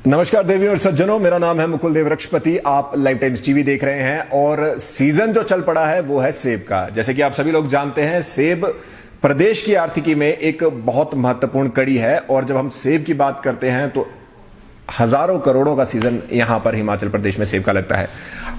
नमस्कार देवी और सज्जनों, मेरा नाम है मुकुल देव वृक्षपति। आप लाइव टाइम्स टीवी देख रहे हैं और सीजन जो चल पड़ा है वो है सेब का। जैसे कि आप सभी लोग जानते हैं, सेब प्रदेश की आर्थिकी में एक बहुत महत्वपूर्ण कड़ी है और जब हम सेब की बात करते हैं तो हजारों करोड़ों का सीजन यहां पर हिमाचल प्रदेश में सेब का लगता है।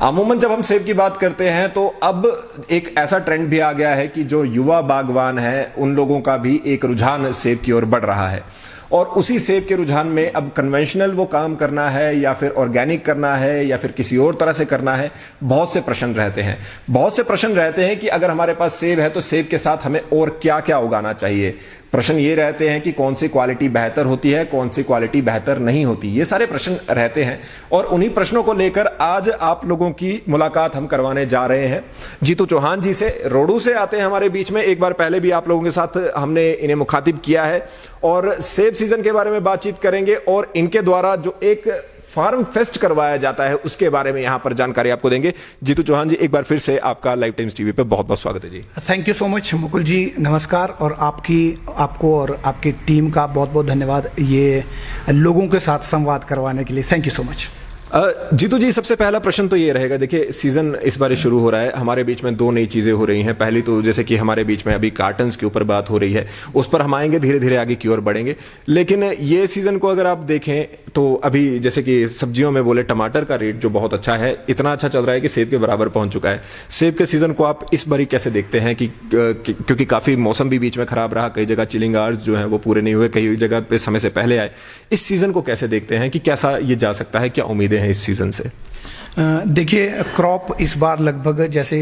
अमूमन जब हम सेब की बात करते हैं तो अब एक ऐसा ट्रेंड भी आ गया है कि जो युवा बागवान है उन लोगों का भी एक रुझान सेब की ओर बढ़ रहा है और उसी सेब के रुझान में अब कन्वेंशनल वो काम करना है या फिर ऑर्गेनिक करना है या फिर किसी और तरह से करना है, बहुत से प्रश्न रहते हैं। बहुत से प्रश्न रहते हैं कि अगर हमारे पास सेब है तो सेब के साथ हमें और क्या क्या उगाना चाहिए। प्रश्न ये रहते हैं कि कौन सी क्वालिटी बेहतर होती है, कौन सी क्वालिटी बेहतर नहीं होती। ये सारे प्रश्न रहते हैं और उन्हीं प्रश्नों को लेकर आज आप लोगों की मुलाकात हम करवाने जा रहे हैं जीतू चौहान जी से। रोडू से आते हैं हमारे बीच में, एक बार पहले भी आप लोगों के साथ हमने इन्हें मुखातिब किया है और सेब सीजन के बारे में बातचीत करेंगे और इनके द्वारा जो एक फार्म फेस्ट करवाया जाता है उसके बारे में यहां पर जानकारी आपको देंगे। जीतू चौहान जी, एक बार फिर से आपका लाइव टाइम्स टीवी पे बहुत बहुत स्वागत है जी। Thank you so much Mukul ji, नमस्कार। और आपको और आपकी टीम का बहुत बहुत धन्यवाद ये लोगों के साथ संवाद करवाने के लिए। Thank you so much. Jitu ji, सबसे पहला प्रश्न तो ये रहेगा, देखिए सीजन इस बार शुरू हो रहा है, हमारे बीच में दो नई चीजें हो रही हैं। पहली तो जैसे कि हमारे बीच में अभी कार्टन्स के ऊपर बात हो रही है, उस पर हम आएंगे, धीरे धीरे आगे की ओर बढ़ेंगे। लेकिन ये सीजन को अगर आप देखें तो अभी जैसे कि सब्जियों में बोले, टमाटर का रेट जो बहुत अच्छा है, इतना अच्छा चल रहा है कि सेब के बराबर पहुंच चुका है। सेब के सीजन को आप इस बारी कैसे देखते हैं कि क्योंकि काफी मौसम भी बीच में खराब रहा, कई जगह चिलिंग आवर्स जो है वो पूरे नहीं हुए, कई जगह पे समय से पहले आए। इस सीजन को कैसे देखते हैं कि कैसा ये जा सकता है, क्या उम्मीदें हैं इस सीजन से? देखिए, क्रॉप इस बार लगभग जैसे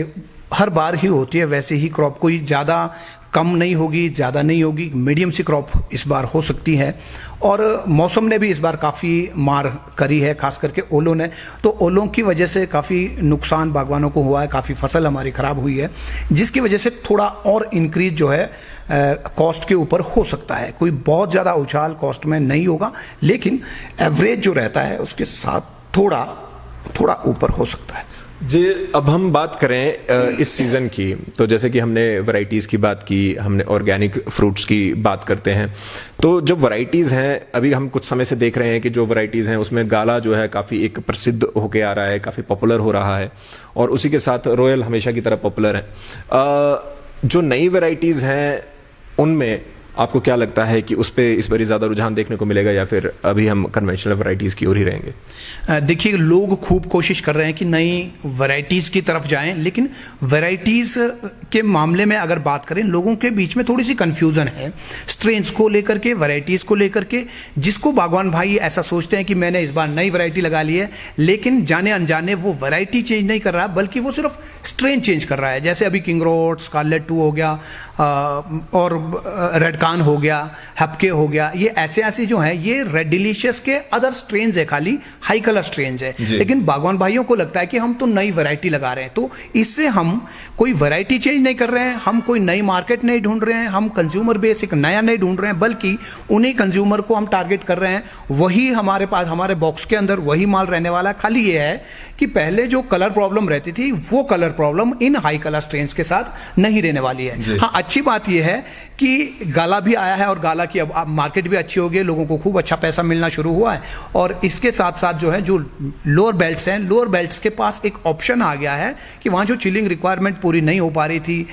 हर बार ही होती है वैसे ही क्रॉप कोई ज़्यादा कम नहीं होगी, ज़्यादा नहीं होगी, मीडियम सी क्रॉप इस बार हो सकती है। और मौसम ने भी इस बार काफ़ी मार करी है, खास करके ओलों ने। तो ओलों की वजह से काफ़ी नुकसान बागवानों को हुआ है, काफ़ी फसल हमारी ख़राब हुई है, जिसकी वजह से थोड़ा और इंक्रीज जो है कॉस्ट के ऊपर हो सकता है। कोई बहुत ज़्यादा उछाल कॉस्ट में नहीं होगा, लेकिन एवरेज जो रहता है उसके साथ थोड़ा ऊपर हो सकता है जी। अब हम बात करें इस सीजन की, तो जैसे कि हमने वैरायटीज की बात की, हमने ऑर्गेनिक फ्रूट्स की बात करते हैं। तो जो वैरायटीज हैं, अभी हम कुछ समय से देख रहे हैं कि जो वैरायटीज हैं उसमें गाला जो है काफी एक प्रसिद्ध होके आ रहा है, काफी पॉपुलर हो रहा है और उसी के साथ रॉयल हमेशा की तरह पॉपुलर है। जो नई वैरायटीज हैं उनमें आपको क्या लगता है कि उस पर इस बार ज्यादा रुझान देखने को मिलेगा या फिर अभी हम कन्वेंशनल वैरायटीज की ओर ही रहेंगे? देखिए, लोग खूब कोशिश कर रहे हैं कि नई वैरायटीज की तरफ जाएं, लेकिन वैरायटीज के मामले में अगर बात करें, लोगों के बीच में थोड़ी सी कंफ्यूजन है स्ट्रेन्स को लेकर के, वैरायटीज को लेकर के। जिसको बागवान भाई ऐसा सोचते हैं कि मैंने इस बार नई वैरायटी लगा ली है, लेकिन जाने अनजाने वो वैरायटी चेंज नहीं कर रहा, बल्कि वो सिर्फ स्ट्रेन चेंज कर रहा है। जैसे अभी किंग रोड, स्कारलेट 2 हो गया और रेड हो गया, हपके हो गया, ये ऐसे जो हैं ये रेड डिलीशियस के अदर स्ट्रेन्स है, खाली हाई कलर स्ट्रेन्स है। लेकिन बागवान भाइयों को लगता है कि हम तो नई वैरायटी लगा रहे हैं, तो इससे हम कोई वैरायटी चेंज नहीं कर रहे हैं, हम कोई नई मार्केट नहीं ढूंढ रहे हैं, हम कंज्यूमर बेस एक नया नहीं ढूंढ रहे हैं, बल्कि उन्हीं कंज्यूमर को हम टारगेट कर रहे हैं। वही हमारे पास, हमारे बॉक्स के अंदर वही माल रहने वाला है। खाली ये है कि पहले जो कलर प्रॉब्लम रहती थी वो colour problem in high colour strains के साथ नहीं रहने वाली है। हाँ, अच्छी बात यह है कि गाला भी आया है और गाला की अब मार्केट भी अच्छी हो गई, लोगों को खूब अच्छा पैसा मिलना शुरू हुआ है। और इसके साथ साथ जो है, जो लोअर बेल्ट्स हैं, लोअर बेल्ट्स के पास एक ऑप्शन आ गया है कि वहां जो चिलिंग रिक्वायरमेंट पूरी नहीं हो पा रही थी,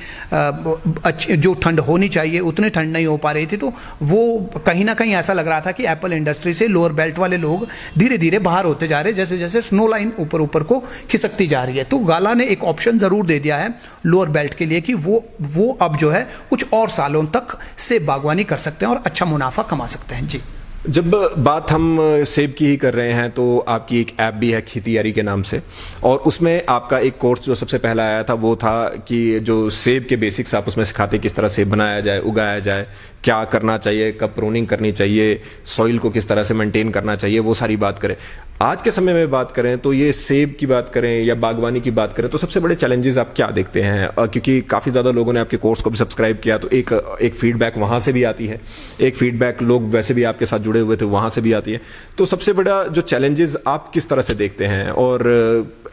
अच्छी जो ठंड होनी चाहिए उतनी ठंड नहीं हो पा रही थी, तो वो कहीं ना कहीं ऐसा लग रहा था कि एप्पल इंडस्ट्री से लोअर बेल्ट वाले लोग धीरे धीरे बाहर होते जा रहे हैं, जैसे जैसे स्नो लाइन ऊपर ऊपर को खिसकती जा रही है। तो गाला ने एक ऑप्शन जरूर दे दिया है लोअर बेल्ट के लिए कि वो अब जो है कुछ और सालों तक से बागवानी कर सकते हैं और अच्छा मुनाफा कमा सकते हैं जी। जब बात हम सेब की ही कर रहे हैं तो आपकी एक ऐप भी है खेतीयारी के नाम से, और उसमें आपका एक कोर्स जो सबसे पहला आया था वो था कि जो सेब के बेसिक्स आप उसमें सिखाते किस तरह सेब बनाया जाए, उगाया जाए, क्या करना चाहिए, कब प्रूनिंग करनी चाहिए, सॉइल को किस तरह से मेंटेन करना चाहिए, वो सारी बात करें। आज के समय में बात करें तो ये सेब की बात करें या बागवानी की बात करें तो सबसे बड़े चैलेंजेस आप क्या देखते हैं? क्योंकि काफ़ी ज़्यादा लोगों ने आपके कोर्स को भी सब्सक्राइब किया, तो एक फीडबैक वहाँ से भी आती है, एक फीडबैक लोग वैसे भी आपके साथ जुड़े जुड़े हुए थे वहां से भी आती है। तो सबसे बड़ा जो चैलेंजेस आप किस तरह से देखते हैं और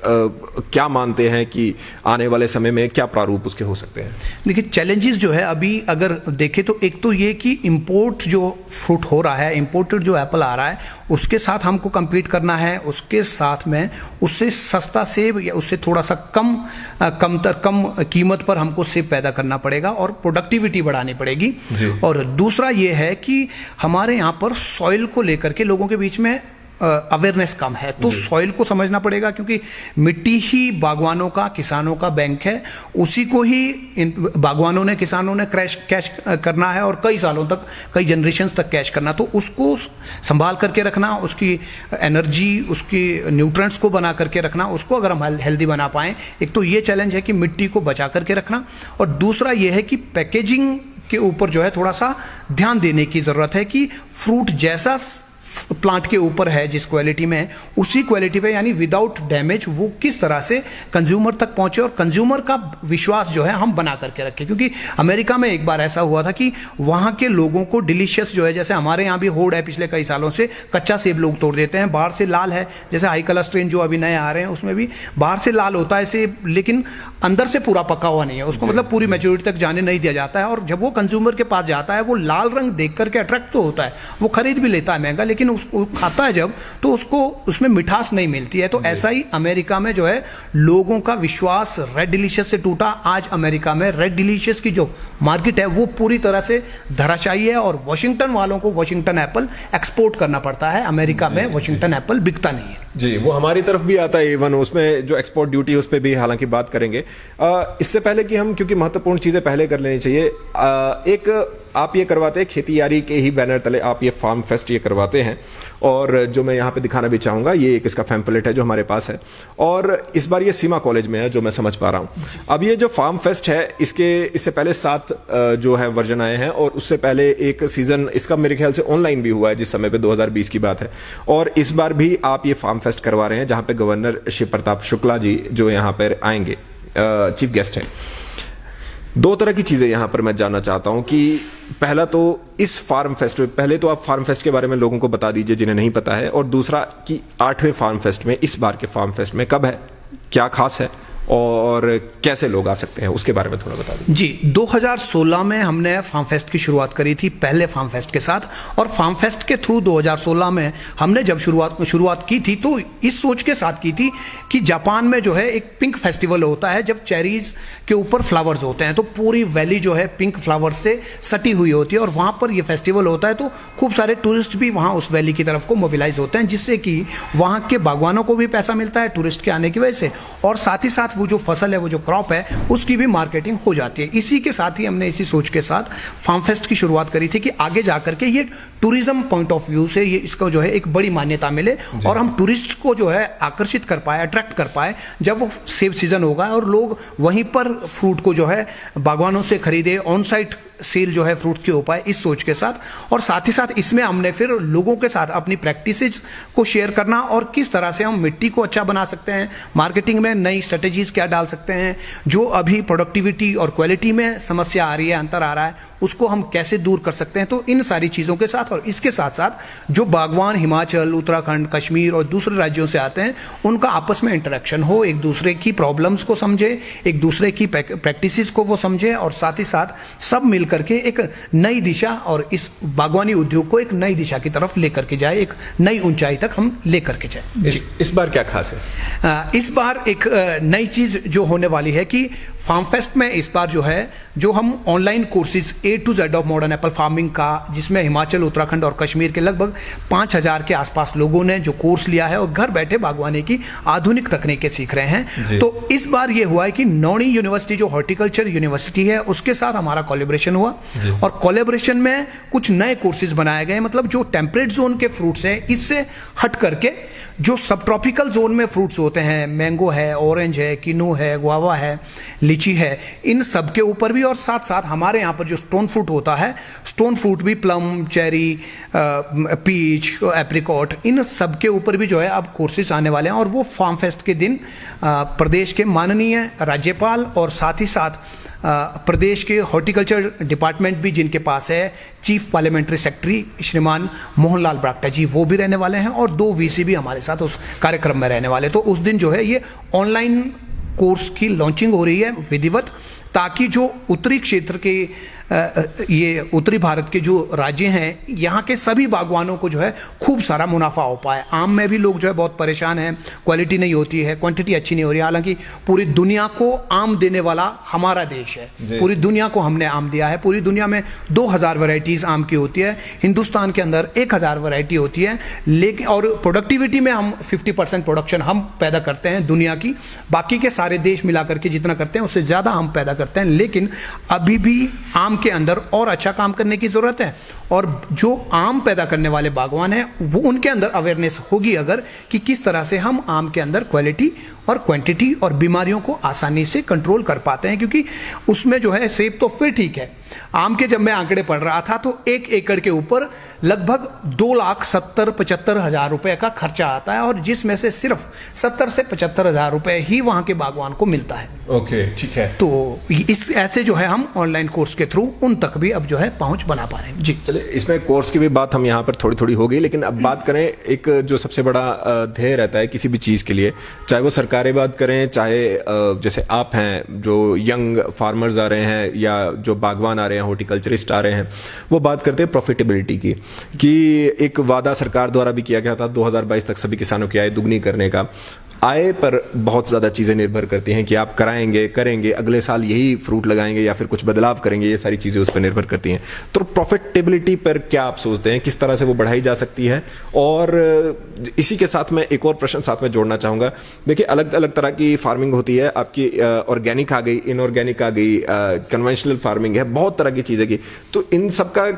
क्या मानते हैं कि आने वाले समय में क्या प्रारूप उसके हो सकते हैं? देखिए, चैलेंजेस जो है अभी अगर देखें तो एक तो ये कि इंपोर्ट जो फ्रूट हो रहा है, इंपोर्टेड जो एप्पल आ रहा है, उसके साथ हमको compete करना है। उसके साथ में उससे सस्ता सेब या उससे थोड़ा सा कम कीमत पर हमको सेब पैदा करना पड़ेगा और प्रोडक्टिविटी बढ़ानी पड़ेगी। और दूसरा ये है कि हमारे यहाँ पर सॉइल को लेकर के लोगों के बीच में अवेयरनेस कम है, तो सॉइल को समझना पड़ेगा, क्योंकि मिट्टी ही बागवानों का, किसानों का बैंक है। उसी को ही बागवानों ने, किसानों ने कैश करना है और कई सालों तक, कई जनरेशन्स तक कैश करना। तो उसको संभाल करके रखना, उसकी एनर्जी, उसकी न्यूट्रिएंट्स को बना करके रखना, उसको अगर हम हेल्दी बना पाएं, एक तो ये चैलेंज है कि मिट्टी को बचा करके रखना। और दूसरा ये है कि पैकेजिंग के ऊपर जो है थोड़ा सा ध्यान देने की जरूरत है कि फ्रूट जैसा प्लांट के ऊपर है, जिस क्वालिटी में है, उसी क्वालिटी पे, यानी विदाउट डैमेज, वो किस तरह से कंज्यूमर तक पहुंचे और कंज्यूमर का विश्वास जो है हम बना करके रखें। क्योंकि अमेरिका में एक बार ऐसा हुआ था कि वहां के लोगों को डिलीशियस जो है, जैसे हमारे यहाँ भी होड़ है पिछले कई सालों से, कच्चा सेब लोग तोड़ देते हैं, बाहर से लाल है, जैसे हाई कलर स्ट्रेन जो अभी नए आ रहे हैं उसमें भी बाहर से लाल होता है सेब, लेकिन अंदर से पूरा पका हुआ नहीं है, उसको मतलब पूरी मैच्योरिटी तक जाने नहीं दिया जाता है। और जब वो कंज्यूमर के पास जाता है, वो लाल रंग देख करके अट्रैक्ट तो होता है, वो खरीद भी लेता है महंगा, लेकिन उसको खाता है जब, तो उसको उसमें मिठास नहीं मिलती है। तो ऐसा ही अमेरिका में जो है लोगों का विश्वास रेड डिलीशियस से टूटा। आज अमेरिका में रेड डिलीशियस की जो मार्केट है वो पूरी तरह से धराशायी है और वॉशिंगटन वालों को वॉशिंगटन एप्पल एक्सपोर्ट करना पड़ता है। अमेरिका में वॉशिंगटन एप्पल बिकता नहीं है जी, वो हमारी तरफ भी आता है, इवन उसमें जो एक्सपोर्ट ड्यूटी है उस पर भी हालांकि बात करेंगे। इससे पहले कि हम, क्योंकि महत्वपूर्ण चीजें पहले कर लेनी चाहिए, एक आप ये करवाते हैं खेती के ही बैनर तले, आप ये फार्म फेस्ट ये करवाते हैं, और जो मैं यहाँ पे दिखाना भी चाहूंगा, ये एक इसका पैम्फलेट है जो हमारे पास है, और इस बार ये सीमा कॉलेज में है जो मैं समझ पा रहा हूँ। अब ये जो फार्म फेस्ट है, इससे पहले 7 जो है वर्जन आए हैं, और उससे पहले एक सीजन इसका मेरे ख्याल से ऑनलाइन भी हुआ है जिस समय पे 2020 की बात है। और इस बार भी आप ये फार्म फेस्ट करवा रहे हैं जहां पे गवर्नर शिव प्रताप शुक्ला जी जो यहाँ पर आएंगे, चीफ गेस्ट हैं। 2 तरह की चीजें यहां पर मैं जानना चाहता हूं कि पहला तो इस फार्म फेस्ट में, पहले तो आप फार्म फेस्ट के बारे में लोगों को बता दीजिए जिन्हें नहीं पता है, और दूसरा कि 8वें फार्म फेस्ट में, इस बार के फार्म फेस्ट में कब है, क्या खास है और कैसे लोग आ सकते हैं, उसके बारे में थोड़ा बता दीजिए। जी, 2016 में हमने फार्म फेस्ट की शुरुआत करी थी, पहले फार्म फेस्ट के साथ। और फार्म फेस्ट के थ्रू 2016 में हमने जब शुरुआत की थी तो इस सोच के साथ की थी कि जापान में जो है एक पिंक फेस्टिवल होता है, जब चेरीज के ऊपर फ्लावर्स होते हैं, तो पूरी वैली जो है पिंक फ्लावर्स से सटी हुई होती है, और वहां पर यह फेस्टिवल होता है, तो खूब सारे टूरिस्ट भी वहां उस वैली की तरफ को मोबिलाइज होते हैं, जिससे कि वहां के बागवानों को भी पैसा मिलता है टूरिस्ट के आने की वजह से, और साथ ही साथ वो जो फसल है, वो जो क्रॉप है, उसकी भी मार्केटिंग हो जाती है। इसी के साथ ही हमने इसी सोच के साथ फार्म फेस्ट की शुरुआत करी थी कि आगे जाकर के ये टूरिज्म पॉइंट ऑफ व्यू से ये इसको जो है एक बड़ी मान्यता मिले और हम टूरिस्ट को जो है आकर्षित कर पाए, अट्रैक्ट कर पाए, जब वो सेब सीजन होगा और लोग वहीं पर फ्रूट को जो है बागवानों से खरीदे, ऑन साइट सेल जो है फ्रूट की हो पाए, इस सोच के साथ। और साथ ही साथ इसमें हमने फिर लोगों के साथ अपनी प्रैक्टिसेस को शेयर करना और किस तरह से हम मिट्टी को अच्छा बना सकते हैं, मार्केटिंग में नई स्ट्रेटेजीज क्या डाल सकते हैं, जो अभी प्रोडक्टिविटी और क्वालिटी में समस्या आ रही है, अंतर आ रहा है, उसको हम कैसे दूर कर सकते हैं। तो इन सारी चीजों के साथ और इसके साथ साथ जो बागवान हिमाचल, उत्तराखंड, कश्मीर और दूसरे राज्यों से आते हैं, उनका आपस में इंटरेक्शन हो, एक दूसरे की प्रॉब्लम्स को समझे, एक दूसरे की प्रैक्टिसेस को वो समझे, और साथ ही साथ सब मिल करके एक नई दिशा और इस बागवानी उद्योग को एक नई दिशा की तरफ लेकर के जाए, एक नई ऊंचाई तक हम लेकर के जाए। इस बार क्या खास है? इस बार एक नई चीज जो होने वाली है कि फार्म फेस्ट में इस बार जो है, जो हम online courses A to Z of modern Apple farming का, जिसमें हिमाचल, उत्तराखंड और कश्मीर के लगभग 5000 के आसपास लोगों ने जो कोर्स लिया है और घर बैठे बागवानी की आधुनिक तकनीकें सीख रहे हैं। तो इस बार ये हुआ है कि नौणी यूनिवर्सिटी जो हॉर्टिकल्चर यूनिवर्सिटी है, उसके साथ हमारा कोलैबोरेशन हुआ और कोलैबोरेशन में कुछ नए कोर्सेज बनाए गए। मतलब जो टेम्परेट जोन के फ्रूट्स हैं, इससे हट करके जो सब ट्रॉपिकल जोन में फ्रूट्स होते हैं, मैंगो है, ऑरेंज है, किनू है, गुआवा है, लीची लीची है, इन सब के ऊपर भी, और साथ साथ हमारे यहाँ पर जो स्टोन फ्रूट होता है, स्टोन फ्रूट भी, प्लम, चेरी, पीच, एप्रिकॉट, इन सब के ऊपर भी जो है अब कोर्सेज आने वाले हैं। और वो फार्म फेस्ट के दिन प्रदेश के माननीय राज्यपाल और साथ ही साथ प्रदेश के हॉर्टिकल्चर डिपार्टमेंट भी जिनके पास है, चीफ पार्लियामेंट्री सेक्रेटरी श्रीमान मोहनलाल ब्राक्टा जी, वो भी रहने वाले हैं, और 2 वीसी भी हमारे साथ उस कार्यक्रम में रहने वाले। तो उस दिन जो है ये ऑनलाइन कोर्स की लॉन्चिंग हो रही है विधिवत, ताकि जो उत्तरी क्षेत्र के ये उत्तरी भारत के जो राज्य हैं, यहाँ के सभी बागवानों को जो है खूब सारा मुनाफा हो पाए। आम में भी लोग जो है बहुत परेशान हैं, क्वालिटी नहीं होती है, क्वांटिटी अच्छी नहीं हो रही है। हालांकि पूरी दुनिया को आम देने वाला हमारा देश है, पूरी दुनिया को हमने आम दिया है। पूरी दुनिया में 2000 वैरायटीज आम की होती है, हिंदुस्तान के अंदर 1000 वैरायटी होती है। लेकिन और प्रोडक्टिविटी में हम 50% प्रोडक्शन हम पैदा करते हैं दुनिया की, बाकी के सारे देश मिलाकर के जितना करते हैं उससे ज़्यादा हम पैदा करते हैं। लेकिन अभी भी आम के अंदर और अच्छा काम करने की जरूरत है, और जो आम पैदा करने वाले बागवान हैं वो उनके अंदर अवेयरनेस होगी अगर कि किस तरह से हम आम के अंदर क्वालिटी और क्वांटिटी और बीमारियों को आसानी से कंट्रोल कर पाते हैं। क्योंकि उसमें जो है सेब तो फिर ठीक है, आम के जब मैं आंकड़े पढ़ रहा था तो 1 एकड़ के ऊपर लगभग 2,70,75,000 रुपए का खर्चा आता है, और जिसमें से सिर्फ 70 से 75,000 रुपए ही वहां के बागवान को मिलता है। ओके, ठीक है। तो इस ऐसे जो है हम ऑनलाइन कोर्स के थ्रू उन तक भी अब जो है पहुंच बना पा रहे हैं। जी चलिए, इसमें कोर्स की भी बात हम यहाँ पर थोड़ी थोड़ी हो गई, लेकिन अब बात करें एक जो सबसे बड़ा ध्येय रहता है किसी भी चीज के लिए, चाहे वो सरकारी बात करें, चाहे जैसे आप हैं जो यंग फार्मर्स आ रहे हैं या जो बागवान आ रहे हैं, हॉर्टिकल्चरिस्ट आ रहे हैं, वो बात करते हैं प्रॉफिटेबिलिटी की, कि एक वादा सरकार द्वारा भी किया गया था 2022 तक सभी किसानों की आय दुगनी करने का। आय पर बहुत ज़्यादा चीज़ें निर्भर करती हैं कि आप कराएंगे, करेंगे, अगले साल यही फ्रूट लगाएंगे या फिर कुछ बदलाव करेंगे, ये सारी चीज़ें उस पर निर्भर करती हैं। तो प्रॉफिटेबिलिटी पर क्या आप सोचते हैं, किस तरह से वो बढ़ाई जा सकती है? और इसी के साथ मैं एक और प्रश्न साथ में जोड़ना चाहूँगा। देखिए, अलग अलग तरह की फार्मिंग होती है, आपकी ऑर्गेनिक आ गई, इनऑर्गेनिक आ गई, कन्वेंशनल फार्मिंग है, बहुत तरह की चीज़ें की, तो इन सब का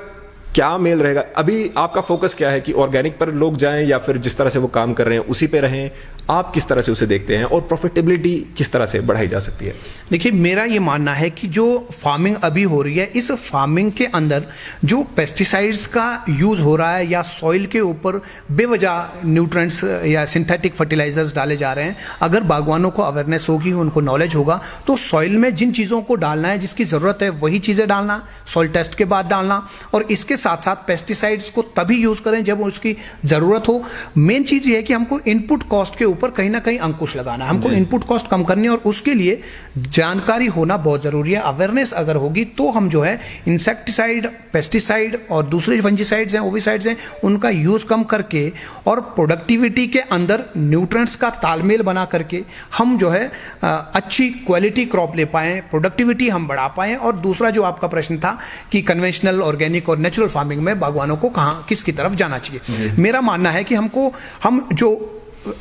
क्या मेल रहेगा? अभी आपका फोकस क्या है कि ऑर्गेनिक पर लोग जाएं या फिर जिस तरह से वो काम कर रहे हैं उसी पे रहें? आप किस तरह से उसे देखते हैं और प्रॉफिटेबिलिटी किस तरह से बढ़ाई जा सकती है? देखिए, मेरा ये मानना है कि जो फार्मिंग अभी हो रही है, इस फार्मिंग के अंदर जो पेस्टिसाइड्स का यूज हो रहा है या सॉइल के ऊपर बेवजह न्यूट्रिएंट्स या सिंथेटिक फर्टिलाइजर्स डाले जा रहे हैं, अगर बागवानों को अवेयरनेस होगी, उनको नॉलेज होगा, तो सॉइल में जिन चीज़ों को डालना है, जिसकी ज़रूरत है, वही चीज़ें डालना, सॉइल टेस्ट के बाद डालना, और इसके साथ साथ पेस्टिसाइड्स को तभी यूज करें जब उसकी ज़रूरत हो। मेन चीज़ ये है कि हमको इनपुट कॉस्ट के ऊपर कहीं ना कहीं अंकुश लगाना है, हमको इनपुट कॉस्ट कम करनी है, और उसके लिए जानकारी होना बहुत जरूरी है। अवेयरनेस अगर होगी तो हम जो है इंसेक्टिसाइड, पेस्टिसाइड और दूसरे फंजीसाइड्स हैं, ओविसाइड्स हैं, उनका यूज कम करके और प्रोडक्टिविटी के अंदर न्यूट्रिएंट्स का तालमेल बना करके हम जो है अच्छी क्वालिटी क्रॉप ले पाएं, प्रोडक्टिविटी हम बढ़ा पाएं। और दूसरा जो आपका प्रश्न था कि कन्वेंशनल, ऑर्गेनिक और नेचुरल फार्मिंग में बागवानों को कहां, किसकी तरफ जाना चाहिए, मेरा मानना है कि हम जो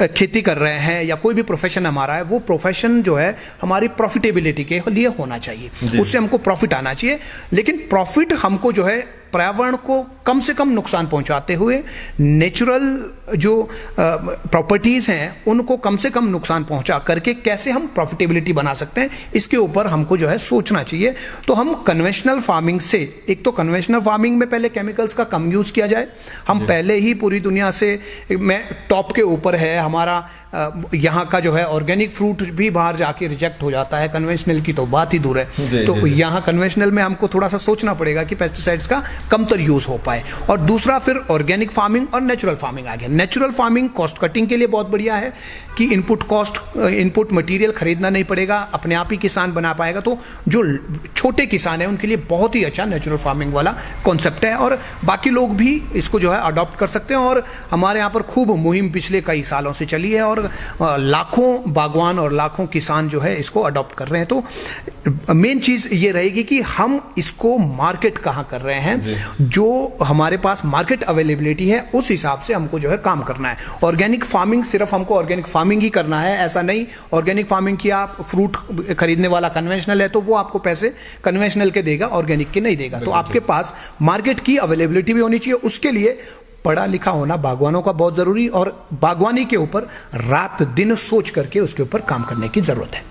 खेती कर रहे हैं या कोई भी प्रोफेशन हमारा है, वो प्रोफेशन जो है हमारी प्रॉफिटेबिलिटी के लिए होना चाहिए, उससे हमको प्रॉफिट आना चाहिए। लेकिन प्रॉफिट हमको जो है पर्यावरण को कम से कम नुकसान पहुंचाते हुए, नेचुरल जो प्रॉपर्टीज हैं उनको कम से कम नुकसान पहुंचा करके कैसे हम प्रॉफिटेबिलिटी बना सकते हैं, इसके ऊपर हमको जो है सोचना चाहिए। तो हम कन्वेंशनल फार्मिंग से, एक तो कन्वेंशनल फार्मिंग में पहले केमिकल्स का कम यूज किया जाए, हम पहले ही पूरी दुनिया से में टॉप के ऊपर है हमारा। यहाँ का जो है ऑर्गेनिक फ्रूट भी बाहर जाके रिजेक्ट हो जाता है, कन्वेंशनल की तो बात ही दूर है। तो यहाँ कन्वेंशनल में हमको थोड़ा सा सोचना पड़ेगा कि पेस्टिसाइड्स का कमतर यूज हो पाए। और दूसरा फिर ऑर्गेनिक फार्मिंग और नेचुरल फार्मिंग आ गया। नेचुरल फार्मिंग कॉस्ट कटिंग के लिए बहुत बढ़िया है कि इनपुट मटेरियल खरीदना नहीं पड़ेगा, अपने आप ही किसान बना पाएगा। तो जो छोटे किसान हैं उनके लिए बहुत ही अच्छा नेचुरल फार्मिंग वाला कॉन्सेप्ट है, और बाकी लोग भी इसको जो है अडॉप्ट कर सकते हैं। और हमारे यहाँ पर खूब मुहिम पिछले कई सालों से चली है और लाखों बागवान और लाखों किसान जो है इसको अडॉप्ट कर रहे हैं। तो मेन चीज ये रहेगी कि हम इसको मार्केट कहाँ कर रहे हैं, जो हमारे पास मार्केट अवेलेबिलिटी है उस हिसाब से हमको जो है काम करना है। ऑर्गेनिक फार्मिंग सिर्फ हमको ऑर्गेनिक फार्मिंग ही करना है ऐसा नहीं। ऑर्गेनिक फार्मिंग किया, आप फ्रूट खरीदने वाला कन्वेंशनल है तो वो आपको पैसे कन्वेंशनल के देगा, ऑर्गेनिक के नहीं देगा। तो आपके पास मार्केट की अवेलेबिलिटी भी होनी चाहिए। उसके लिए पढ़ा लिखा होना बागवानों का बहुत जरूरी, और बागवानी के ऊपर रात दिन सोच करके उसके ऊपर काम करने की जरूरत है।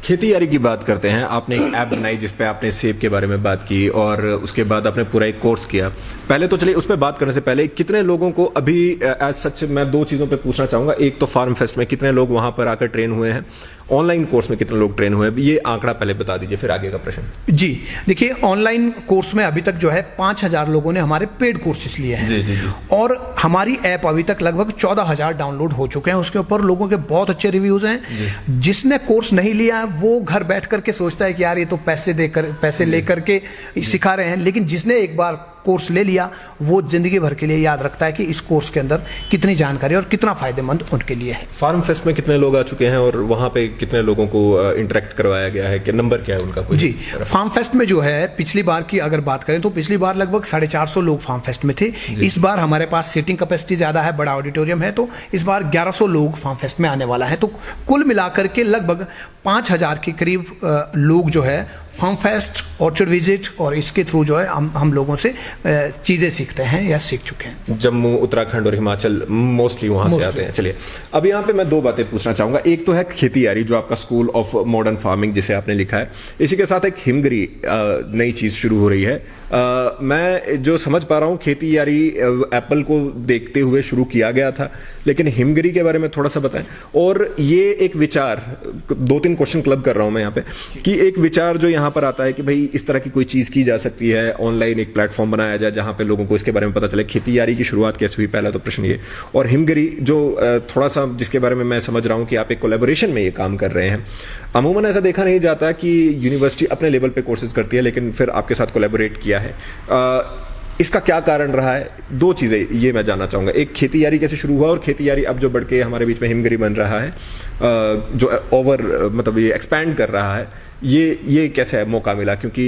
खेती यारी की बात करते हैं। आपने एक ऐप बनाई जिसपे आपने सेब के बारे में बात की और उसके बाद आपने पूरा एक कोर्स किया। पहले तो चलिए उस पर बात करने से पहले कितने लोगों को अभी एज सच मैं दो चीज़ों पे पूछना चाहूँगा। एक तो फार्म फेस्ट में कितने लोग वहाँ पर आकर ट्रेन हुए हैं, ऑनलाइन कोर्स में कितने लोग ट्रेन हुए हैं, ये आंकड़ा पहले बता दीजिए, फिर आगे का प्रश्न। जी देखिए, ऑनलाइन कोर्स में अभी तक जो है 5,000 लोगों ने हमारे पेड कोर्सेज लिए हैं। जी। और हमारी ऐप अभी तक लगभग 14,000 डाउनलोड हो चुके हैं। उसके ऊपर लोगों के बहुत अच्छे रिव्यूज हैं। जिसने कोर्स नहीं लिया वो घर बैठ करके सोचता है कि यार ये तो पैसे लेकर के सिखा रहे हैं, लेकिन जिसने एक बार कोर्स ले लिया वो जिंदगी भर के लिए याद रखता है कि इस कोर्स के अंदर कितनी जानकारी और कितना फायदेमंद उनके लिए है। फार्म फेस्ट में कितने लोग आ चुके हैं और वहां पे कितने लोगों को इंटरेक्ट करवाया गया है, कि नंबर क्या है उनका कोई? जी, फार्म फेस्ट में जो है पिछली बार की अगर बात करें तो पिछली बार लगभग 450 लोग फार्म फेस्ट में थे। इस बार हमारे पास सीटिंग कैपेसिटी ज्यादा है, बड़ा ऑडिटोरियम है, तो इस बार 1100 लोग फार्म फेस्ट में आने वाला है। तो कुल मिलाकर के लगभग 5,000 के करीब लोग जो है फार्म फेस्ट, ऑर्चर्ड विजिट और इसके थ्रू जो है हम लोगों से चीजें सीखते हैं या सीख चुके हैं। जम्मू, उत्तराखंड और हिमाचल मोस्टली वहां से आते हैं। चलिए अब यहाँ पे मैं दो बातें पूछना चाहूंगा। एक तो है खेती यारी, जो आपका स्कूल ऑफ मॉडर्न फार्मिंग जिसे आपने लिखा है, इसी के साथ एक हिमगिरी नई चीज शुरू हो रही है। मैं जो समझ पा रहा हूँ खेती यारी एप्पल को देखते हुए शुरू किया गया था, लेकिन हिमगिरी के बारे में थोड़ा सा बताएं। और ये एक विचार, 2-3 क्वेश्चन क्लब कर रहा हूं मैं यहाँ पे, कि एक विचार जो यहाँ पर आता है कि भाई इस तरह की कोई चीज की जा सकती है, ऑनलाइन एक प्लेटफॉर्म बनाया जाए जहां पे लोगों को इसके बारे में पता चले। खेती यारी की शुरुआत कैसे हुई, पहला तो प्रश्न ये। और हिमगिरी जो थोड़ा सा जिसके बारे में मैं समझ रहा हूं कि आप एक कोलैबोरेशन में ये काम कर रहे हैं। अमूमन ऐसा देखा नहीं जाता कि यूनिवर्सिटी अपने लेवल पे कोर्सेज करती है, लेकिन फिर आपके साथ कोलैबोरेट किया है। इसका क्या कारण रहा है? दो चीजें ये मैं जानना चाहूंगा। एक, खेती यारी कैसे शुरू हुआ, और खेती यारी अब जो बढ़ के हमारे बीच में हिमगिरी बन रहा है, जो मतलब ये एक्सपैंड कर रहा है, ये कैसे मौका मिला? क्योंकि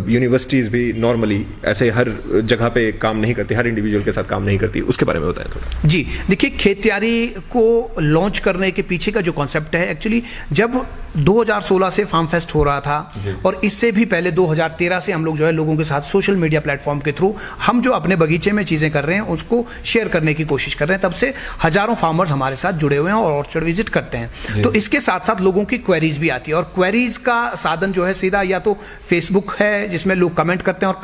यूनिवर्सिटीज भी नॉर्मली ऐसे हर जगह पे काम नहीं करती, हर इंडिविजुअल के साथ काम नहीं करती। उसके बारे में बताएं थोड़ा। जी देखिए, खेतीयारी को लॉन्च करने के पीछे का जो कॉन्सेप्ट है, एक्चुअली जब 2016 से फार्म फेस्ट हो रहा था और इससे भी पहले 2013 से हम लोग जो है लोगों के साथ सोशल मीडिया प्लेटफॉर्म के थ्रू हम जो अपने बगीचे में चीजें कर रहे हैं उसको शेयर करने की कोशिश कर रहे हैं। तब से हजारों फार्मर्स हमारे साथ जुड़े हुए हैं और ऑर्चर्ड विजिट करते हैं। तो इसके साथ साथ लोगों की क्वेरीज भी आती है, और क्वेरीज का साधन जो है सीधा या तो फेसबुक है जिसमें लोग कमेंट करते हैं, और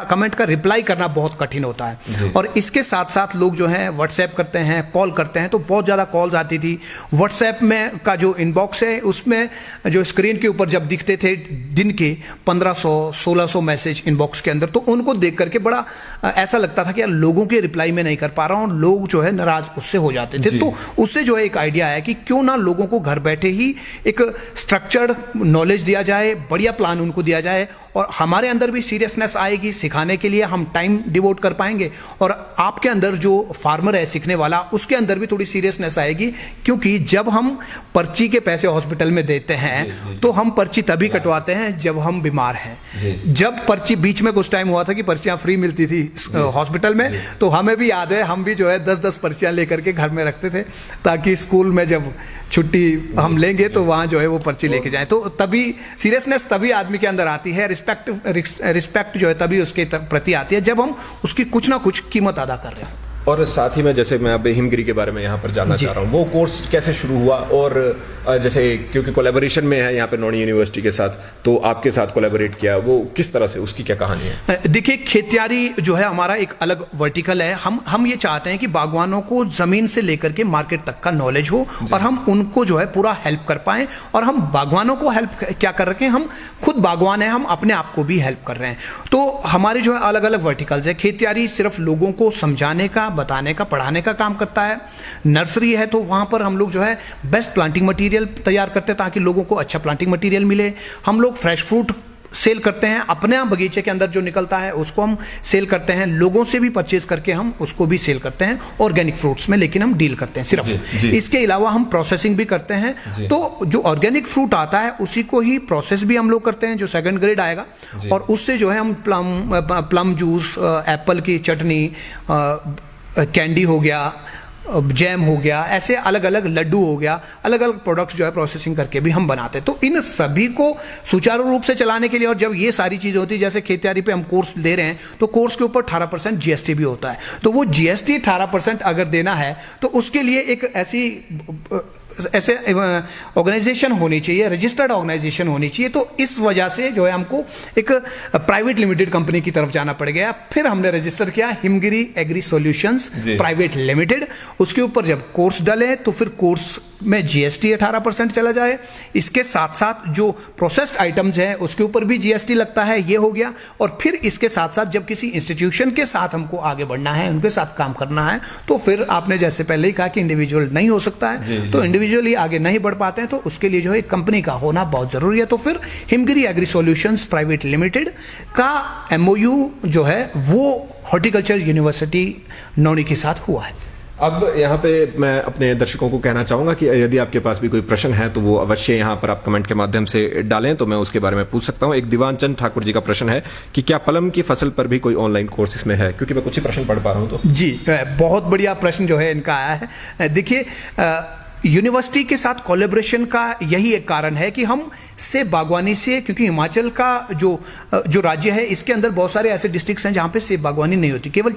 कमेंट का रिप्लाई करना बहुत कठिन होता है। और इसके साथ साथ लोग जो है व्हाट्सएप करते हैं, कॉल करते हैं, तो बहुत ज्यादा कॉल्स आती थी। व्हाट्सएप में का जो इनबॉक्स है उसमें जो स्क्रीन के ऊपर जब दिखते थे दिन के 1500-1600 मैसेज इनबॉक्स के अंदर, तो उनको देख करके बड़ा ऐसा लगता था कि यार लोगों के रिप्लाई में नहीं कर पा रहा हूं, लोग जो है नाराज उससे हो जाते थे। तो उससे जो है एक आइडिया आया कि क्यों ना लोगों को घर बैठे ही एक स्ट्रक्चर्ड नॉलेज दिया जाए, बढ़िया प्लान उनको दिया जाए, और हमारे अंदर भी सीरियसनेस आएगी, सिखाने के लिए हम टाइम डिवोट कर पाएंगे, और आपके अंदर जो फार्मर है सीखने वाला उसके अंदर भी थोड़ी सीरियसनेस आएगी। क्योंकि जब हम पर्ची के पैसे हॉस्पिटल में देते हैं तो हम पर्ची तभी कटवाते हैं जब हम बीमार हैं। जब पर्ची बीच में कुछ टाइम हुआ था कि पर्चियां फ्री मिलती थी हॉस्पिटल में, तो हमें भी याद है, हम भी जो है 10-10 पर्चियां लेकर के घर में रखते थे, ताकि स्कूल में जब छुट्टी हम लेंगे तो वहां जो है वो पर्ची लेके जाएं। तो तभी सीरियसनेस तभी आदमी के अंदर आती है, रिस्पेक्ट जो है तभी उसके प्रति आती है जब हम उसकी कुछ ना कुछ कीमत अदा कर रहे हैं। और साथ ही में जैसे मैं अब हिमगिरी के बारे में यहाँ पर जानना चाह रहा हूँ, वो कोर्स कैसे शुरू हुआ? और जैसे क्योंकि कोलैबोरेशन में है यहाँ पे नौणी यूनिवर्सिटी के साथ, तो आपके साथ कोलैबोरेट किया, वो किस तरह से, उसकी क्या कहानी है? देखिए, खेतीयारी जो है हमारा एक अलग वर्टिकल है। हम ये चाहते हैं कि बागवानों को जमीन से लेकर के मार्केट तक का नॉलेज हो, और हम उनको जो है पूरा हेल्प कर पाए। और हम बागवानों को हेल्प क्या कर रहे हैं, हम खुद बागवान हैं, हम अपने आप को भी हेल्प कर रहे हैं। तो हमारे जो है अलग अलग वर्टिकल्स है। खेतीयारी सिर्फ लोगों को समझाने का, बताने का, पढ़ाने का काम करता है। नर्सरी है तो वहां पर हम लोग जो है बेस्ट प्लांटिंग मटेरियल तैयार करते हैं ताकि लोगों को अच्छा प्लांटिंग मटेरियल मिले। हम लोग फ्रेश फ्रूट सेल करते हैं, अपने बगीचे के अंदर जो निकलता है उसको हम सेल करते हैं, लोगों से भी परचेज करके हम उसको भी सेल करते हैं ऑर्गेनिक फ्रूट्स में, लेकिन हम डील करते हैं सिर्फ। इसके अलावा हम प्रोसेसिंग भी करते हैं। तो जो ऑर्गेनिक फ्रूट आता है उसी को ही प्रोसेस भी हम लोग करते हैं, जो सेकंड ग्रेड आएगा, और उससे जो है हम प्लम जूस, एप्पल की चटनी, कैंडी हो गया, जैम हो गया, ऐसे अलग अलग लड्डू हो गया, अलग अलग प्रोडक्ट्स जो है प्रोसेसिंग करके भी हम बनाते हैं। तो इन सभी को सुचारू रूप से चलाने के लिए, और जब ये सारी चीजें होती है, जैसे खेतीयारी पे हम कोर्स दे रहे हैं तो कोर्स के ऊपर 18% जीएसटी भी होता है। तो वो जीएसटी 18% अगर देना है तो उसके लिए एक ऐसी ऐसे ऑर्गेनाइजेशन होनी चाहिए, रजिस्टर्ड ऑर्गेनाइजेशन होनी चाहिए। तो इस वजह से जो है हमको एक प्राइवेट लिमिटेड कंपनी की तरफ जाना पड़ गया। फिर हमने रजिस्टर किया Himgiri agri solutions private limited. उसके ऊपर जब कोर्स डाले तो फिर कोर्स में जीएसटी 18% चला जाए। इसके साथ साथ जो प्रोसेस्ड आइटम्स हैं उसके ऊपर भी जीएसटी लगता है, ये हो गया। और फिर इसके साथ साथ जब किसी इंस्टीट्यूशन के साथ हमको आगे बढ़ना है, उनके साथ काम करना है, तो फिर आपने जैसे पहले ही कहा कि इंडिविजुअल नहीं हो सकता है, तो इंडिविजुअली आगे नहीं बढ़ पाते हैं, तो उसके लिए जो है कंपनी का होना बहुत जरूरी है। तो फिर Himgiri agri solutions private limited का एमओयू जो है वो हॉर्टिकल्चर यूनिवर्सिटी नौणी के साथ हुआ है। अब यहाँ पे मैं अपने दर्शकों को कहना चाहूंगा कि यदि आपके पास भी कोई प्रश्न है तो वो अवश्य यहाँ पर आप कमेंट के माध्यम से डालें, तो मैं उसके बारे में पूछ सकता हूँ। एक दीवान चंद ठाकुर जी का प्रश्न है कि क्या प्लम की फसल पर भी कोई ऑनलाइन कोर्स इसमें है, क्योंकि मैं कुछ ही प्रश्न पढ़ पा रहा हूँ। तो जी, बहुत बढ़िया प्रश्न जो है इनका आया है। देखिए, यूनिवर्सिटी के साथ कोलैबोरेशन का यही एक कारण है कि हम सेब बागवानी से, क्योंकि हिमाचल का जो राज्य है इसके अंदर बहुत सारे ऐसे डिस्ट्रिक्ट्स हैं जहां पे सेब बागवानी नहीं होती। केवल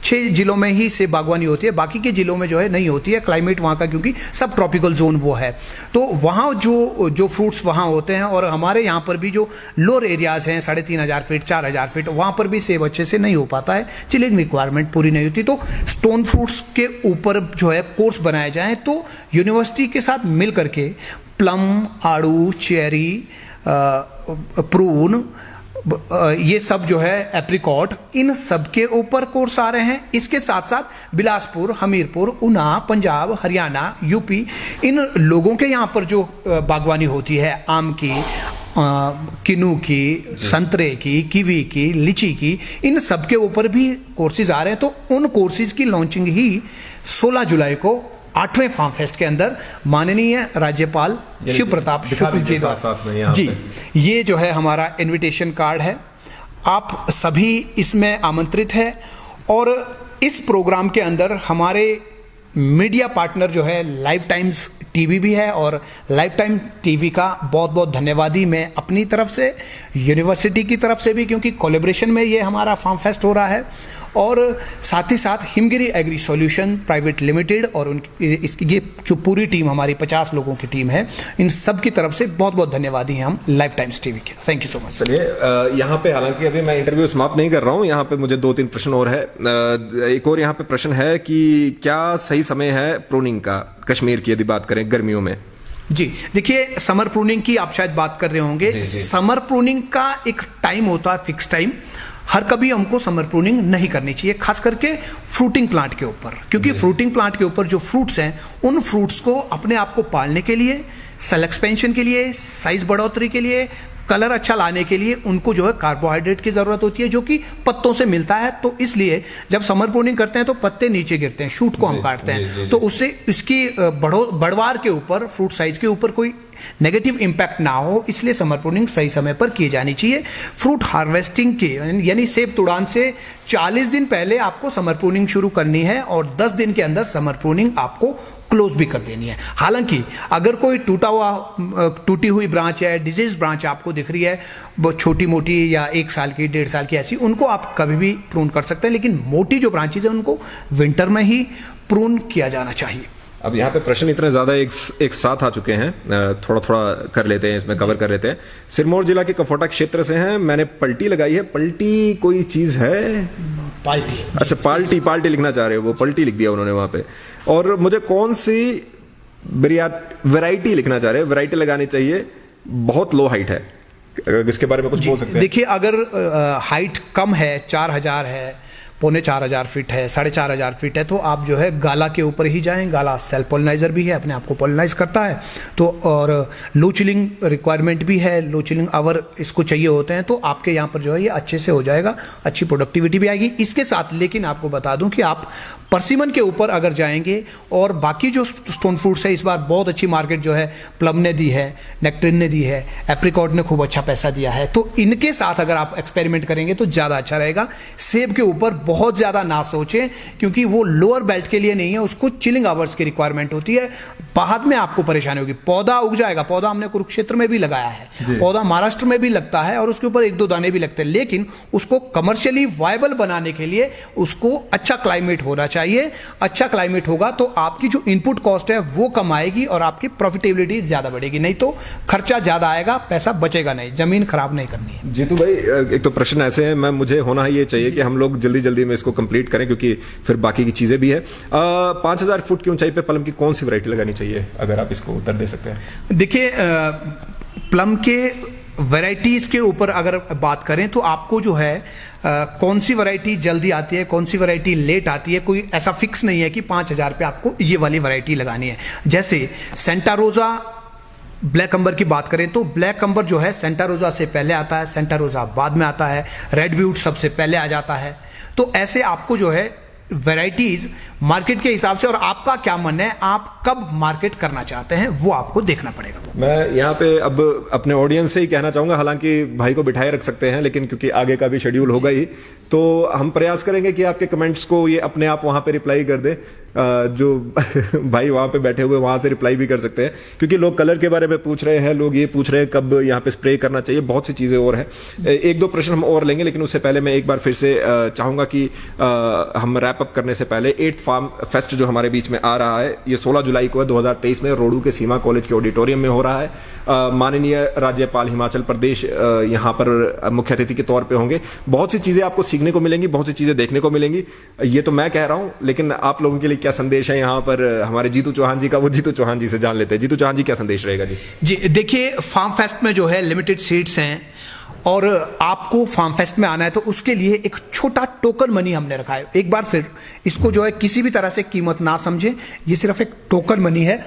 6 जिलों में ही सेब बागवानी होती है, बाकी के जिलों में जो है नहीं होती है। क्लाइमेट वहां का क्योंकि सब ट्रॉपिकल जोन वो है, तो वहां जो फ्रूट्स वहां होते हैं। और हमारे यहाँ पर भी जो लोअर एरियाज हैं 3500 फीट 4000 फीट, वहां पर भी सेब अच्छे से नहीं हो पाता है, चिलिंग रिक्वायरमेंट पूरी नहीं होती। तो स्टोन फ्रूट्स के ऊपर जो है कोर्स बनाए जाए तो यूनिवर्सिटी के साथ मिल करके प्लम, आड़ू, चेरी, प्रून, ये सब जो है एप्रिकॉट, इन सब के ऊपर कोर्स आ रहे हैं। इसके साथ साथ बिलासपुर, हमीरपुर, ऊना, पंजाब, हरियाणा, यूपी, इन लोगों के यहाँ पर जो बागवानी होती है आम की, किन्नू की, संतरे की, कीवी की, लीची की, इन सब के ऊपर भी कोर्सेज आ रहे हैं। तो उन कोर्सेज की लॉन्चिंग ही 16 जुलाई को 8वें फार्म फेस्ट के अंदर माननीय राज्यपाल शिव प्रताप शुक्ल जी, ये जो है हमारा इनविटेशन कार्ड है, आप सभी इसमें आमंत्रित है। और इस प्रोग्राम के अंदर हमारे मीडिया पार्टनर जो है लाइफ टाइम्स टीवी भी है, और लाइफ टाइम टीवी का बहुत बहुत धन्यवादी मैं अपनी तरफ से, यूनिवर्सिटी की तरफ से भी, क्योंकि कोलैबोरेशन में ये हमारा फार्म फेस्ट हो रहा है। और साथ ही साथ Himgiri agri solution private limited और ये जो पूरी टीम हमारी 50 लोगों की टीम है, इन सब की तरफ से बहुत बहुत धन्यवादी हैं हम लाइफ टाइम्स टीवी के। Thank you so much. चलिए, यहाँ पे हालांकि अभी मैं इंटरव्यू समाप्त नहीं कर रहा हूँ, यहाँ पे मुझे 2-3 प्रश्न और है। एक और यहाँ पे प्रश्न है कि क्या सही समय है प्रूनिंग का कश्मीर की, यदि बात करें गर्मियों में? जी, देखिए, समर प्रूनिंग की आप शायद बात कर रहे होंगे। समर प्रूनिंग का एक टाइम होता है, फिक्स टाइम। हर कभी हमको समर प्रूनिंग नहीं करनी चाहिए, खास करके फ्रूटिंग प्लांट के ऊपर, क्योंकि फ्रूटिंग प्लांट के ऊपर जो फ्रूट्स हैं, उन फ्रूट्स को अपने आप को पालने के लिए, सेल एक्सपेंशन के लिए, साइज बढ़ोतरी के लिए, कलर अच्छा लाने के लिए उनको जो है कार्बोहाइड्रेट की जरूरत होती है, जो कि पत्तों से मिलता है। तो इसलिए जब समर प्रूनिंग करते हैं तो पत्ते नीचे गिरते हैं, शूट को हम काटते हैं, तो उससे इसकी बढ़वार के ऊपर, फ्रूट साइज के ऊपर कोई नेगेटिव इंपैक्ट ना हो, इसलिए समर प्रूनिंग सही समय पर की जानी चाहिए। फ्रूट हार्वेस्टिंग के यानी सेब तुड़ान से 40 दिन पहले आपको समर प्रूनिंग शुरू करनी है, और 10 दिन के अंदर समर प्रूनिंग आपको क्लोज भी कर देनी है। हालांकि अगर कोई टूटी हुई ब्रांच है, डिजीज ब्रांच आपको दिख रही है, वो छोटी मोटी या 1 साल की, 1.5 साल की, ऐसी, उनको आप कभी भी प्रून कर सकते हैं। लेकिन मोटी जो ब्रांचेज है उनको विंटर में ही प्रून किया जाना चाहिए। अब यहाँ पे प्रश्न इतने ज्यादा एक साथ आ चुके हैं, थोड़ा थोड़ा कर लेते हैं, इसमें कवर कर लेते हैं। सिरमौर जिला के कफोटा क्षेत्र से हैं, मैंने पलटी लगाई है। पलटी कोई चीज है? पाल्टी। अच्छा, पाल्टी लिखना चाह रहे हो, वो पलटी लिख दिया उन्होंने वहां पे। और मुझे कौन सी वैरायटी लिखना चाह रहे हैं, वैरायटी लगानी चाहिए, बहुत लो हाइट है, इसके बारे में कुछ बोल सकते हैं? देखिए, अगर हाइट कम है, 4000 है, 4500 फीट है, 4500 फीट है, तो आप जो है गाला के ऊपर ही जाएं। गाला सेल्फ पॉलिनाइजर भी है, अपने आप को पॉलिनाइज करता है, तो और लो चिलिंग रिक्वायरमेंट भी है, लो चिलिंग आवर इसको चाहिए होते हैं, तो आपके यहाँ पर जो है ये अच्छे से हो जाएगा, अच्छी प्रोडक्टिविटी भी आएगी इसके साथ। लेकिन आपको बता दूं कि आप परसिमन के ऊपर अगर जाएंगे, और बाकी जो स्टोन फ्रूट्स है, इस बार बहुत अच्छी मार्केट जो है प्लम ने दी है, नेक्ट्रिन ने दी है, एप्रिकॉट ने खूब अच्छा पैसा दिया है, तो इनके साथ अगर आप एक्सपेरिमेंट करेंगे तो ज़्यादा अच्छा रहेगा। सेब के ऊपर बहुत ज़्यादा ना सोचें, क्योंकि वो लोअर बेल्ट के लिए नहीं है, उसको चिलिंग आवर्स की रिक्वायरमेंट होती है। बाद में आपको परेशानी होगी। पौधा उग जाएगा, पौधा हमने कुरुक्षेत्र में भी लगाया है, पौधा महाराष्ट्र में भी लगता है और उसके ऊपर 1-2 दाने भी लगते हैं, लेकिन उसको कमर्शियली वायबल बनाने के लिए उसको अच्छा क्लाइमेट होना चाहिए। अच्छा क्लाइमेट होगा तो आपकी जो इनपुट कॉस्ट है वो कम आएगी और आपकी प्रॉफिटेबिलिटी ज्यादा बढ़ेगी, नहीं तो खर्चा ज्यादा आएगा, पैसा बचेगा नहीं, जमीन खराब नहीं करनी है। जीतू भाई, एक तो प्रश्न ऐसे हैं, मैं मुझे होना ये चाहिए कि हम लोग जल्दी जल्दी में इसको कंप्लीट करें, क्योंकि फिर बाकी की चीजें भी है। 5000 फुट की ऊंचाई पे प्लम की कौन सी वैरायटी लगानी चाहिए, अगर आप इसको उत्तर दे सकते हैं? देखिए, प्लम के वैरायटीज के ऊपर अगर बात करें तो आपको जो है कौन सी वैरायटी जल्दी आती है, कौन सी वैरायटी लेट आती है, कोई ऐसा फिक्स नहीं है कि 5000 पे आपको ये वाली वैरायटी लगानी है। जैसे सेंटा रोजा ब्लैक अंबर की बात करें तो ब्लैक अंबर जो है सेंटा रोजा से पहले आता है, सेंटा रोजा बाद में आता है, रेड ब्यूट सबसे पहले आ जाता है। तो ऐसे आपको जो है वैरायटीज मार्केट के हिसाब से, और आपका क्या मन है, आप कब मार्केट करना चाहते हैं, वो आपको देखना पड़ेगा। मैं यहाँ पे अब अपने ऑडियंस से ही कहना चाहूंगा, हालांकि भाई को बिठाए रख सकते हैं, लेकिन क्योंकि आगे का भी शेड्यूल होगा ही, तो हम प्रयास करेंगे कि आपके कमेंट्स को ये अपने आप वहां पे रिप्लाई कर दे। जो भाई वहां पे बैठे हुए वहां से रिप्लाई भी कर सकते हैं, क्योंकि लोग कलर के बारे में पूछ रहे हैं, लोग ये पूछ रहे हैं कब यहाँ पे स्प्रे करना चाहिए, बहुत सी चीजें और हैं। 1-2 प्रश्न हम और लेंगे, लेकिन उससे पहले मैं एक बार फिर से चाहूंगा कि हम रैप अप करने से पहले 8th फार्म फेस्ट जो हमारे बीच में आ रहा है, ये 16 जुलाई को है 2023 में रोडू के सीमा कॉलेज के ऑडिटोरियम में हो रहा है। माननीय राज्यपाल हिमाचल प्रदेश यहाँ पर मुख्य अतिथि के तौर पे होंगे। बहुत सी चीजें आपको सीखने को मिलेंगी, बहुत सी चीजें देखने को मिलेंगी। ये तो मैं कह रहा हूं, लेकिन आप लोगों के लिए क्या संदेश है यहाँ पर हमारे जीतू चौहान जी का, वो जीतू चौहान जी से जान लेते हैं। जीतू चौहान जी, क्या संदेश रहेगा जी? जी देखिए, फार्म फेस्ट में जो है लिमिटेड सीट्स हैं और आपको फार्म फेस्ट में आना है तो उसके लिए एक छोटा टोकन मनी हमने रखा है। एक बार फिर इसको जो है किसी भी तरह से कीमत ना समझें, ये सिर्फ एक टोकन मनी है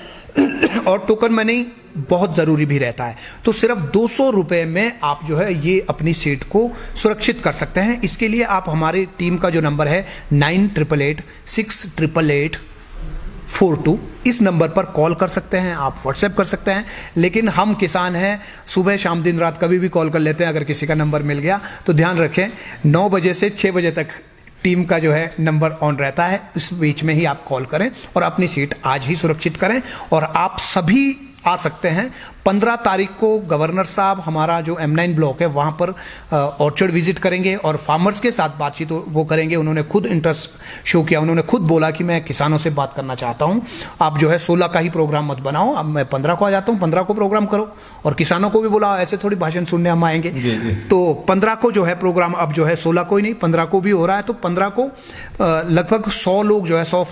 और टोकन मनी बहुत जरूरी भी रहता है। तो सिर्फ 200 रुपए में आप जो है ये अपनी सीट को सुरक्षित कर सकते हैं। इसके लिए आप हमारी टीम का जो नंबर है 9888-688-42, इस नंबर पर कॉल कर सकते हैं, आप व्हाट्सएप कर सकते हैं। लेकिन हम किसान हैं, सुबह शाम दिन रात कभी भी कॉल कर लेते हैं। अगर किसी का नंबर मिल गया तो ध्यान रखें 9 बजे से 6 बजे तक टीम का जो है नंबर ऑन रहता है। इस बीच में ही आप कॉल करें और अपनी सीट आज ही सुरक्षित करें। और आप सभी आ सकते हैं। 15 तारीख को गवर्नर साहब हमारा जो M9 ब्लॉक है वहाँ पर ऑर्चर्ड विजिट करेंगे और फार्मर्स के साथ बातचीत वो करेंगे। उन्होंने खुद इंटरेस्ट शो किया, उन्होंने खुद बोला कि मैं किसानों से बात करना चाहता हूँ, आप जो है 16 का ही प्रोग्राम मत बनाओ, अब मैं 15 को आ जाता हूँ, 15 को प्रोग्राम करो। और किसानों को भी बोला ऐसे थोड़ी भाषण सुनने हम आएंगे। तो 15 को जो है प्रोग्राम अब जो है 16 को ही नहीं 15 को भी हो रहा है। तो 15 को लगभग 100 लोग जो है 100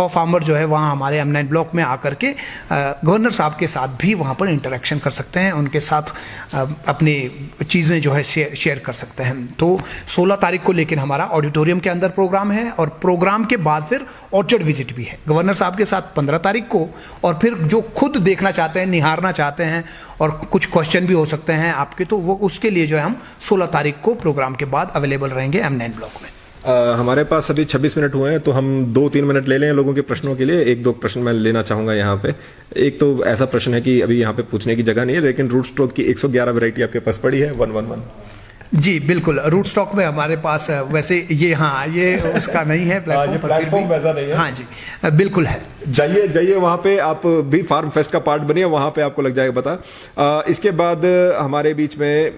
फार्मर जो है वहाँ हमारे M9 ब्लॉक में आकर के गवर्नर साहब के साथ भी वहाँ पर इंटरेक्शन कर सकते हैं, उनके साथ अपनी चीज़ें जो है शेयर कर सकते हैं। तो 16 तारीख को लेकिन हमारा ऑडिटोरियम के अंदर प्रोग्राम है और प्रोग्राम के बाद फिर ऑर्चर्ड विजिट भी है गवर्नर साहब के साथ 15 तारीख को। और फिर जो खुद देखना चाहते हैं, निहारना चाहते हैं और कुछ क्वेश्चन भी हो सकते हैं आपके, तो वो उसके लिए जो है हम 16 तारीख को प्रोग्राम के बाद अवेलेबल रहेंगे M9 ब्लॉक में। हमारे पास अभी 26 मिनट हुए हैं, तो हम 2-3 मिनट ले लें लोगों के प्रश्नों के लिए। 1-2 प्रश्न मैं लेना चाहूंगा यहाँ पे। एक तो ऐसा प्रश्न है कि अभी यहाँ पे पूछने की जगह नहीं है, लेकिन रूट स्टॉक की 111 वैरायटी आपके पास पड़ी है 111? जी बिल्कुल, रूट स्टॉक में हमारे पास वैसे ये ये उसका नहीं है प्लेटफॉर्म वैसा नहीं है। हाँ जी बिल्कुल है। जाइए वहां पे, आप भी फार्म फेस्ट का पार्ट बनिए, वहां पे आपको लग जाएगा पता। इसके बाद हमारे बीच में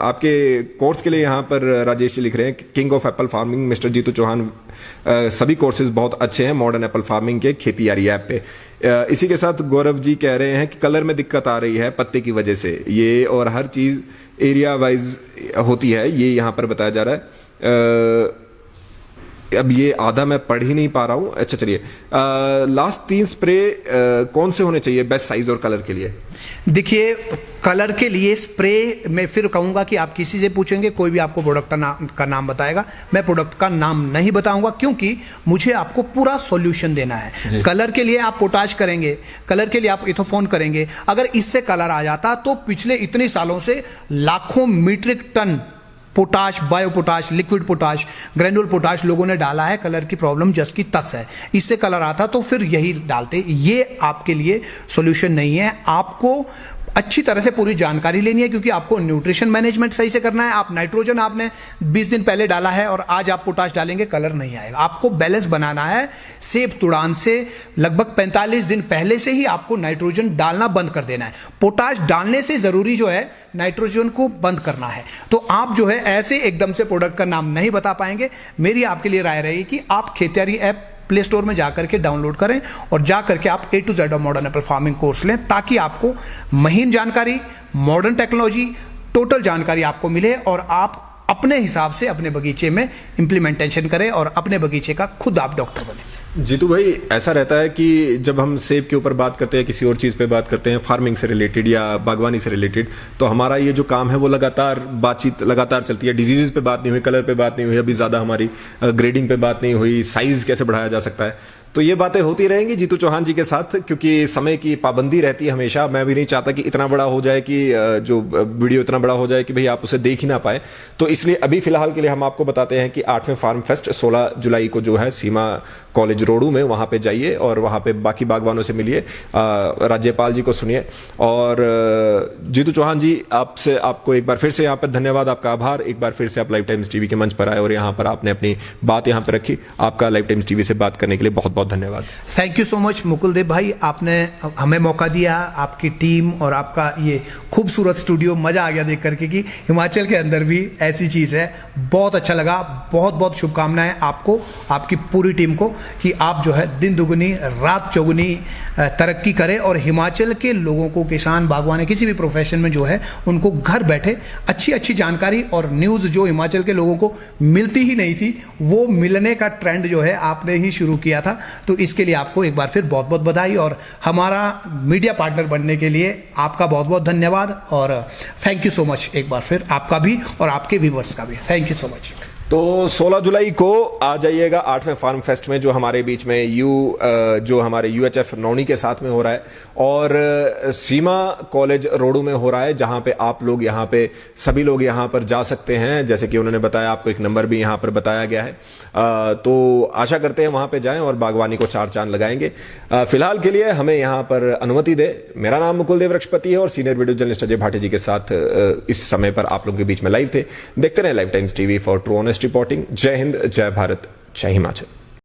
आपके कोर्स के लिए यहाँ पर राजेश जी लिख रहे हैं, king of apple farming mister Jitu Chauhan, सभी कोर्सेज बहुत अच्छे हैं मॉडर्न एप्पल फार्मिंग के खेतीयारी ऐप पे। इसी के साथ गौरव जी कह रहे हैं कि कलर में दिक्कत आ रही है पत्ते की वजह से, ये और हर चीज एरिया वाइज होती है, ये यहाँ पर बताया जा रहा है। अब ये आधा मैं पढ़ ही नहीं पा रहा हूं। अच्छा चलिए, लास्ट 3 स्प्रे कौन से होने चाहिए बेस्ट साइज और कलर के लिए? देखिए, कलर के लिए स्प्रे मैं फिर कहूंगा कि आप किसी से पूछेंगे, कोई भी आपको प्रोडक्ट का नाम बताएगा, मैं प्रोडक्ट का नाम नहीं बताऊंगा क्योंकि मुझे आपको पूरा सॉल्यूशन देना है। कलर के लिए आप पोटाश करेंगे, कलर के लिए आप इथोफोन करेंगे, अगर इससे कलर आ जाता तो पिछले इतने सालों से लाखों metric tonne potash, bio potash, liquid potash, granular potash लोगों ने डाला है। कलर की प्रॉब्लम जस की तस है, इससे कलर आता तो फिर यही डालते। ये आपके लिए सॉल्यूशन नहीं है। आपको अच्छी तरह से पूरी जानकारी लेनी है, क्योंकि आपको न्यूट्रिशन मैनेजमेंट सही से करना है। आप नाइट्रोजन आपने 20 दिन पहले डाला है और आज आप पोटाश डालेंगे, कलर नहीं आएगा। आपको बैलेंस बनाना है। सेब तुड़ान से लगभग 45 दिन पहले से ही आपको नाइट्रोजन डालना बंद कर देना है। पोटाश डालने से जरूरी जो है नाइट्रोजन को बंद करना है। तो आप जो है ऐसे एकदम से प्रोडक्ट का नाम नहीं बता पाएंगे। मेरी आपके लिए राय रहेगी कि आप खेतियारी ऐप प्ले स्टोर में जाकर के डाउनलोड करें और जाकर के आप A to Z modern Apple farming course लें, ताकि आपको महीन जानकारी, मॉडर्न टेक्नोलॉजी, टोटल जानकारी आपको मिले और आप अपने हिसाब से अपने बगीचे में इंप्लीमेंटेशन करें और अपने बगीचे का खुद आप डॉक्टर बने। जीतू भाई, ऐसा रहता है कि जब हम सेब के ऊपर बात करते हैं, किसी और चीज़ पे बात करते हैं, फार्मिंग से रिलेटेड या बागवानी से रिलेटेड, तो हमारा ये जो काम है वो लगातार बातचीत लगातार चलती है। डिजीजेज पे बात नहीं हुई, कलर पे बात नहीं हुई, अभी ज़्यादा हमारी ग्रेडिंग पे बात नहीं हुई, साइज कैसे बढ़ाया जा सकता है। तो ये बातें होती रहेंगी जीतू चौहान जी के साथ, क्योंकि समय की पाबंदी रहती है हमेशा। मैं भी नहीं चाहता कि इतना बड़ा हो जाए कि जो वीडियो इतना बड़ा हो जाए कि भाई आप उसे देख ही ना पाए। तो इसलिए अभी फिलहाल के लिए हम आपको बताते हैं कि 8वें फार्म फेस्ट 16 जुलाई को जो है सीमा कॉलेज रोडू में, वहां पे जाइए और वहां पे बाकी बागवानों से मिलिए, राज्यपाल जी को सुनिए। और जीतू चौहान जी, आपसे आपको एक बार फिर से यहाँ पर धन्यवाद, आपका आभार। एक बार फिर से आप लाइव टाइम्स टीवी के मंच पर आए और यहाँ पर आपने अपनी बात यहाँ पर रखी। आपका लाइव टाइम्स टीवी से बात करने के लिए बहुत बहुत धन्यवाद। Thank you so much Mukul Dev भाई, आपने हमें मौका दिया, आपकी टीम और आपका ये खूबसूरत स्टूडियो, मजा आ गया देख करके कि हिमाचल के अंदर भी ऐसी चीज है। बहुत अच्छा लगा। बहुत बहुत शुभकामनाएं आपको, आपकी पूरी टीम को, कि आप जो है दिन दुगनी रात चौगुनी तरक्की करें और हिमाचल के लोगों को, किसान, बागवान, किसी भी प्रोफेशन में जो है उनको घर बैठे अच्छी अच्छी जानकारी और न्यूज़ जो हिमाचल के लोगों को मिलती ही नहीं थी, वो मिलने का ट्रेंड जो है आपने ही शुरू किया था। तो इसके लिए आपको एक बार फिर बहुत बहुत बधाई और हमारा मीडिया पार्टनर बनने के लिए आपका बहुत बहुत धन्यवाद। और थैंक यू सो मच एक बार फिर, आपका भी और आपके व्यूवर्स का भी थैंक यू सो मच। तो 16 जुलाई को आ जाइएगा 8वें फार्म फेस्ट में, जो हमारे बीच में जो हमारे UHF नौनी के साथ में हो रहा है और सीमा कॉलेज रोडू में हो रहा है, जहां पे आप लोग यहाँ पे सभी लोग यहाँ पर जा सकते हैं। जैसे कि उन्होंने बताया, आपको एक नंबर भी यहाँ पर बताया गया है। तो आशा करते हैं वहां पे जाएं और बागवानी को चार चांद लगाएंगे। फिलहाल के लिए हमें यहाँ पर अनुमति दे। मेरा नाम मुकुल देव वृक्षपति है और senior video journalist Ajay Bhati ji के साथ इस समय पर आप लोगों के बीच में लाइव थे। देखते रहे live times TV for true honest reporting. जय हिंद, जय भारत, जय हिमाचल।